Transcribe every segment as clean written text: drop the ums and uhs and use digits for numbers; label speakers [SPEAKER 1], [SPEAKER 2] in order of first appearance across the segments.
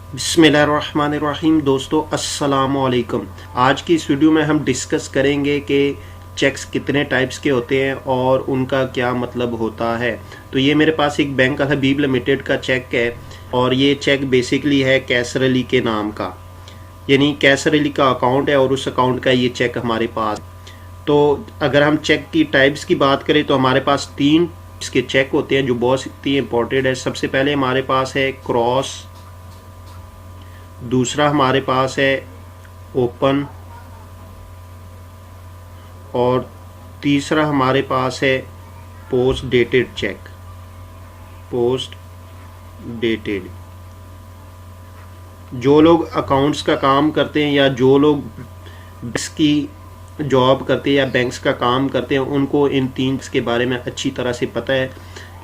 [SPEAKER 1] बिस्मिल्लाहिर्रहमानिर्रहीम। दोस्तों अस्सलाम वालेकुम। आज की इस वीडियो में हम डिस्कस करेंगे कि चेक्स कितने टाइप्स के होते हैं और उनका क्या मतलब होता है। तो ये मेरे पास एक बैंक हबीब लिमिटेड का चेक है और ये चेक बेसिकली है कैसर अली के नाम का, यानी कैसर अली का अकाउंट है और उस अकाउंट का ये चेक हमारे पास। तो अगर हम चेक की टाइप्स की बात करें तो हमारे पास 3 इसके चेक होते हैं जो बहुत ही इंपॉर्टेंट है। सबसे पहले हमारे पास है क्रॉस, दूसरा हमारे पास है ओपन और तीसरा हमारे पास है post dated cheque. Post dated जो लोग अकाउंट्स का काम करते हैं या जो लोग बैंक्स की जॉब करते हैं या बैंक्स का काम करते हैं उनको इन 3 के बारे में अच्छी तरह से पता है।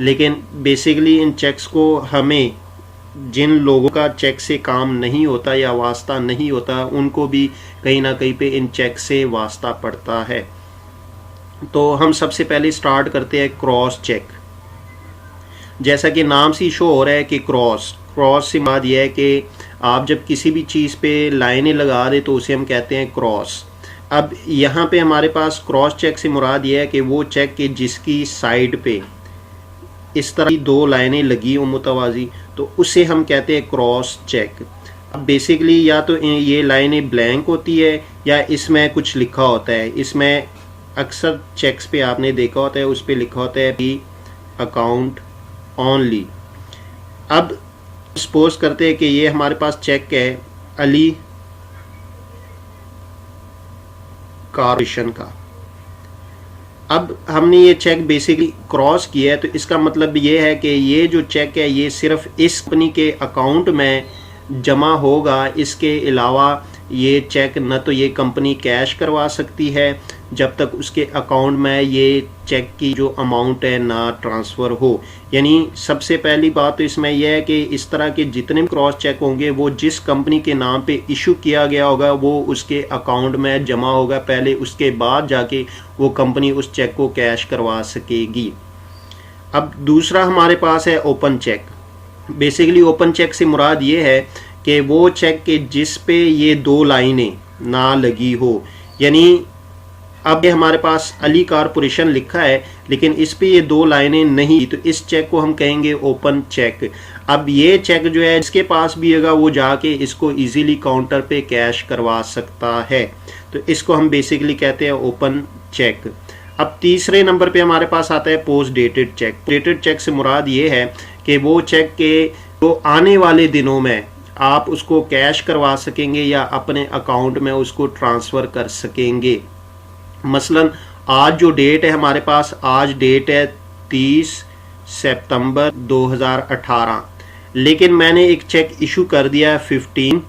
[SPEAKER 1] लेकिन बेसिकली इन चेक्स को हमें, जिन लोगों का चेक से काम नहीं होता या वास्ता नहीं होता, उनको भी कहीं ना कहीं पे इन चेक से वास्ता पड़ता है। तो हम सबसे पहले स्टार्ट करते हैं क्रॉस चेक। जैसा कि नाम से शो हो रहा है कि क्रॉस से मुराद यह है कि आप जब किसी भी चीज़ पे लाइनें लगा दे तो उसे हम कहते हैं क्रॉस। अब यहाँ पे हमारे पास क्रॉस चेक से मुराद यह है कि वो चेक के जिसकी साइड पे इस तरह की 2 लाइनें लगी हो मुतवाज़ी, तो उसे हम कहते हैं क्रॉस चेक। अब बेसिकली या तो ये लाइनें ब्लैंक होती है या इसमें कुछ लिखा होता है। इसमें अक्सर चेक्स पे आपने देखा होता है, उस पे लिखा होता है कि अकाउंट ओनली। अब सपोज करते हैं कि ये हमारे पास चेक है अली कॉरपोरेशन का। अब हमने ये चेक बेसिकली क्रॉस किया है, तो इसका मतलब ये है कि ये जो चेक है ये सिर्फ इस कंपनी के अकाउंट में जमा होगा। इसके अलावा ये चेक न तो ये कंपनी कैश करवा सकती है जब तक उसके अकाउंट में ये चेक की जो अमाउंट है ना ट्रांसफ़र हो। यानी सबसे पहली बात तो इसमें यह है कि इस तरह के जितने भी क्रॉस चेक होंगे वो जिस कंपनी के नाम पे इशू किया गया होगा वो उसके अकाउंट में जमा होगा पहले, उसके बाद जाके वो कंपनी उस चेक को कैश करवा सकेगी। अब दूसरा हमारे पास है open cheque. Basically open cheque से मुराद ये है कि वो चेक के जिस पे ये 2 लाइनें ना लगी हो। यानी अब ये हमारे पास अली कॉरपोरेशन लिखा है लेकिन इस पे ये 2 लाइनें नहीं, तो इस चेक को हम कहेंगे ओपन चेक। अब ये चेक जो है जिसके पास भी होगा वो जाके इसको इजीली काउंटर पे कैश करवा सकता है, तो इसको हम बेसिकली कहते हैं ओपन चेक। अब तीसरे नंबर पे हमारे पास आता है post dated cheque. Dated cheque से मुराद ये है कि वो चेक के जो आने वाले दिनों में आप उसको कैश करवा सकेंगे या अपने अकाउंट में उसको ट्रांसफ़र कर सकेंगे। मसलन आज जो डेट है हमारे पास, आज डेट है 30 सितंबर 2018, लेकिन मैंने एक चेक इशू कर दिया 15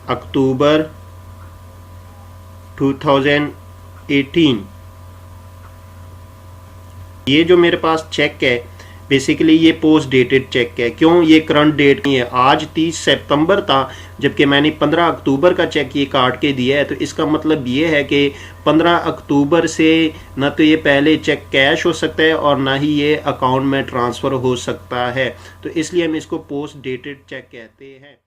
[SPEAKER 1] अक्टूबर 2018। ये जो मेरे पास चेक है बेसिकली ये पोस्ट डेटेड चेक है। क्यों? ये करंट डेट नहीं है। आज 30 सितंबर था जबकि मैंने 15 अक्टूबर का चेक ये काट के दिया है, तो इसका मतलब ये है कि 15 अक्टूबर से न तो ये पहले चेक कैश हो सकता है और ना ही ये अकाउंट में ट्रांसफ़र हो सकता है, तो इसलिए हम इसको पोस्ट डेटेड चेक कहते हैं।